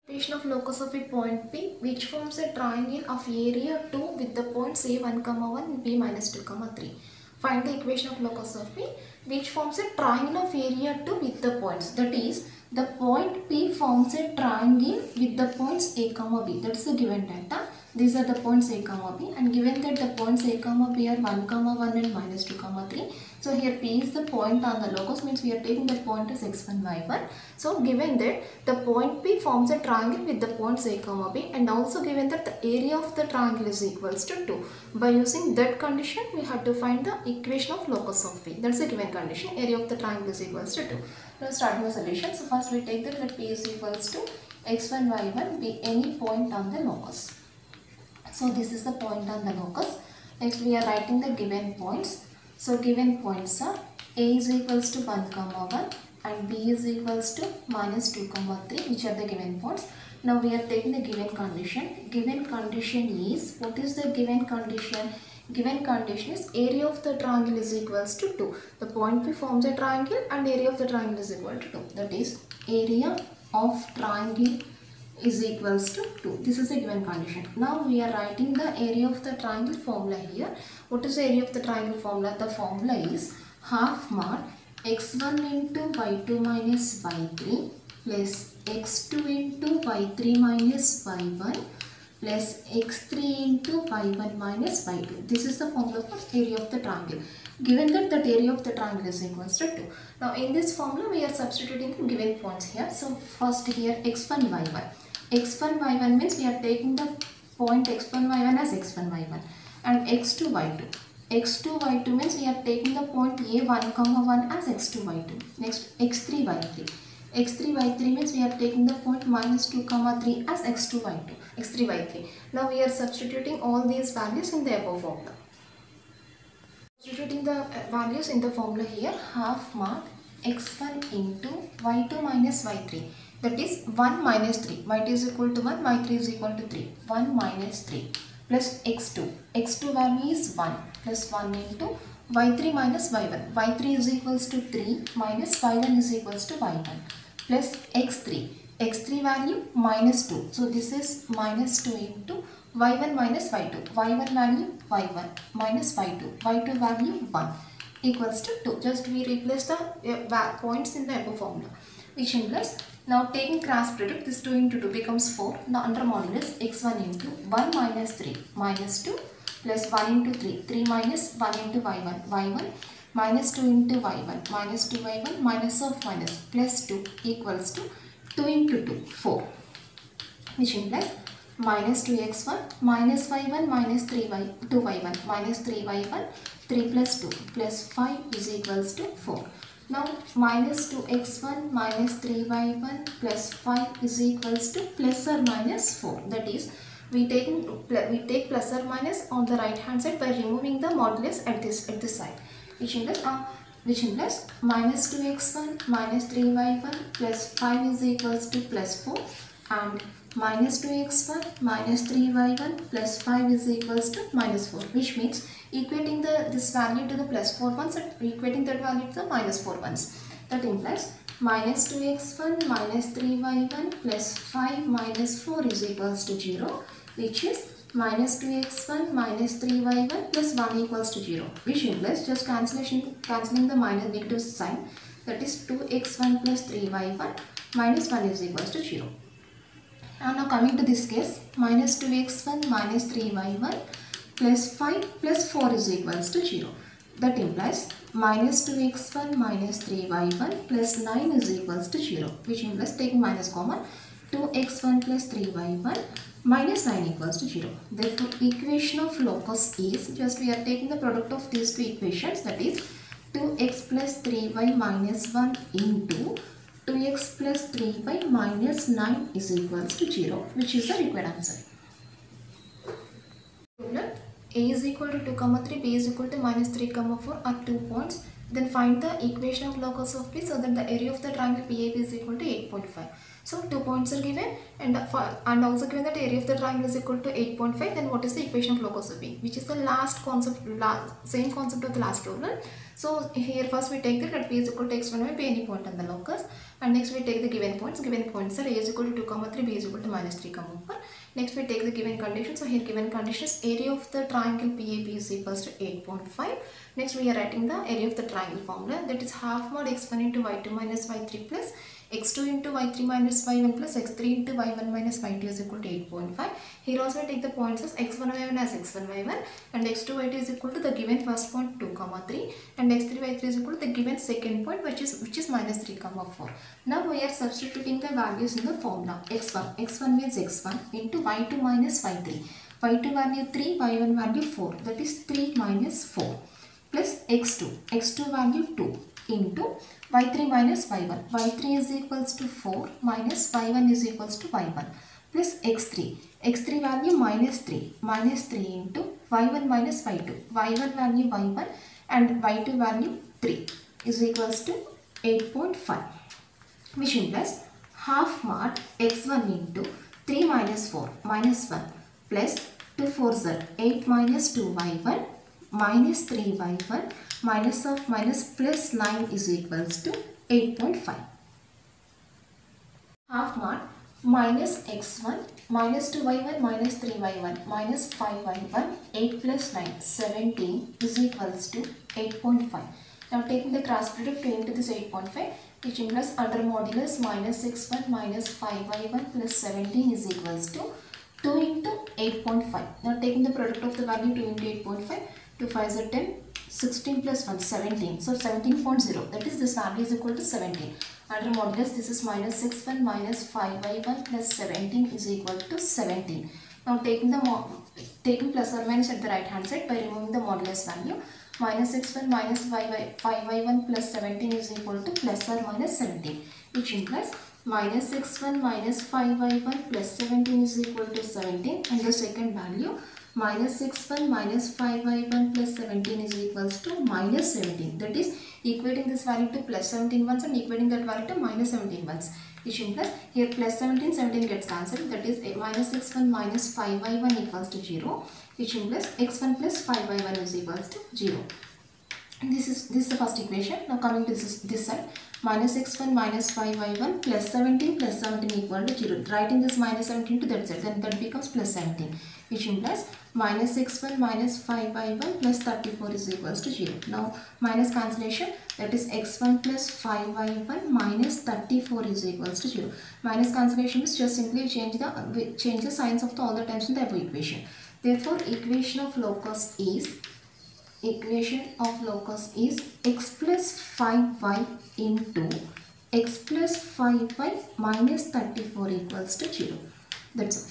Equation of locus of a point P which forms a triangle of area 2 with the points A1, 1 and B minus 2, 3. Find the equation of locus of P which forms a triangle of area 2 with the points. That is, the point P forms a triangle with the points A, B. That's the given data. These are the points A, B, and given that the points A, B are 1, 1 and minus 2, 3. So here P is the point on the locus, means we are taking the point as x1, y1. So given that the point P forms a triangle with the points A, B, and also given that the area of the triangle is equals to 2. By using that condition, we have to find the equation of locus of P. That's the given condition. Area of the triangle is equals to 2. Now start the solution. So first we take that P is equals to x1, y1 be any point on the locus. So this is the point on the locus. Next we are writing the given points. So given points are A is equals to 1, 1 and B is equals to minus 2, 3, which are the given points. Now we are taking the given condition. Given condition is, what is the given condition? Given condition is area of the triangle is equals to 2. The point P forms a triangle and area of the triangle is equal to 2. That is, area of triangle is equals to 2. This is a given condition. Now we are writing the area of the triangle formula here. What is the area of the triangle formula? The formula is half mod x1 into y2 minus y3 plus x2 into y3 minus y1 plus x3 into y1 minus y2. This is the formula for area of the triangle. Given that area of the triangle is equals to 2. Now in this formula we are substituting the given points here. So first here x1, y1. x1, y1 means we are taking the point x1, y1 as x1, y1 and x2, y2. x2, y2 means we are taking the point A1, 1 as x2, y2. Next x3, y3. x3, y3 means we are taking the point minus 2, 3 as x2, y2. x3, y3. Now we are substituting all these values in the above formula. Substituting the values in the formula here, half mod x1 into y2 minus y3. That is 1 minus 3. y2 is equal to 1, y3 is equal to 3. 1 minus 3 plus x2. x2 value is 1 plus 1 into y3 minus y1. y3 is equals to 3 minus y1 is equals to y1 plus x3. x3 value minus 2. So this is minus 2 into y1 minus y2. y1 value y1 minus y2. y2 value 1 equals to 2. Just we replace the points in the above formula. Which implies, now taking cross product, this 2 into 2 becomes 4. Now under modulus x1 into 1 minus 3 minus 2 plus 1 into 3. 3 minus 1 into y1. y1 minus 2 into y1 minus 2 y1 minus of minus plus 2 equals to 2 into 2 4. Which implies minus 2x1 minus y1 minus 2y1 minus 3y1 3 plus 2 plus 5 is equals to 4. Now minus 2x1 minus 3y1 plus 5 is equals to plus or minus 4. That is, we take plus or minus on the right hand side by removing the modulus at this side, which implies minus 2x1 minus 3y1 plus 5 is equals to plus 4 and minus 2x1 minus 3y1 plus 5 is equals to minus 4, which means equating this value to the plus 4 ones and equating that value to the minus 4 ones. That implies minus 2x1 minus 3y1 plus 5 minus 4 is equals to 0, which is minus 2x1 minus 3y1 plus 1 equals to 0, which implies just cancelling the minus negative sign, that is 2x1 plus 3y1 minus 1 is equals to 0. And now coming to this case, minus 2x1 minus 3y1 plus 5 plus 4 is equals to 0. That implies minus 2x1 minus 3y1 plus 9 is equals to 0, which implies taking minus common, 2x1 plus 3y1 minus 9 equals to 0. Therefore, equation of locus is, just we are taking the product of these two equations, that is 2x plus 3y minus 1 into 2x plus 3y minus 9 is equals to 0, which is the required answer. A is equal to 2, 3, B is equal to minus 3, 4 are 2 points. Then find the equation of locus of P so that the area of the triangle PAB is equal to 8.5. So 2 points are given and also given that area of the triangle is equal to 8.5. Then what is the equation of locus of P? Which is the last concept, same concept of the last problem. So here first we take that p is equal to x1 by any point on the locus, and next we take the given points. Given points are a is equal to 2, 3, b is equal to minus 3, 4. Next we take the given condition. So here given conditions, area of the triangle PAP is equals to 8.5. Next we are writing the area of the triangle formula, that is half mod x1 into y2 minus y3 plus x2 into y3 minus y1 plus x3 into y1 minus y2 is equal to 8.5. Here also we take the points as x1 y1 as x1 y1 and x2 y2 is equal to the given first point 2, 3 and x3 y3 is equal to the given second point which is minus 3, 4. Now we are substituting the values in the formula. x1 means x1 into y2 minus y3. y2 value 3, y1 value 4, that is 3 minus 4 plus x2 value 2 into y3 minus y1. y3 is equals to 4 minus y1 is equals to y1 plus x3 value minus 3 into y1 minus y2. y1 value y1 and y2 value 3 is equals to 8.5, which implies half mod x1 into 3 minus 4 minus 1 plus 2 4z 8 minus 2 y1 minus 3 y1 minus of minus plus 9 is equals to 8.5. Half mod minus x1 minus 2 y1 minus 3 y1 minus 5 y1 8 plus 9 17 is equals to 8.5. Now taking the cross product to into this 8.5, which implies under modulus minus x1 minus 5 y1 plus 17 is equals to 2 into 8.5. Now taking the product of the value 2 into 8.5, 2 5 is 10, 16 plus 1 17. So 17.0, that is this value is equal to 17. Under modulus this is minus x1 minus 5y1 plus 17 is equal to 17. Now taking plus or minus at the right hand side by removing the modulus value, minus x1 minus 5y1 plus 17 is equal to plus or minus 17, which implies minus x1 minus 5y1 plus 17 is equal to 17, and the second value minus x1 minus 5y1 plus 17 is equals to minus 17. That is equating this value to plus 17 once and equating that value to minus 17 once, which implies here plus 17 gets cancelled, that is minus x1 minus 5y1 equals to 0, which implies x1 plus 5y1 is equals to 0. And this is the first equation. Now coming to this side, minus x1 minus 5y1 plus 17 equal to 0. Writing this minus 17 to that side, then that becomes plus 17, which implies minus x1 minus 5y1 plus 34 is equals to 0. Now minus cancellation, that is x1 plus 5y1 minus 34 is equals to 0. Minus cancellation is just simply change the signs of all the terms in the above equation. Therefore equation of locus is x plus 5y into x plus 5y minus 34 equals to 0. That's all.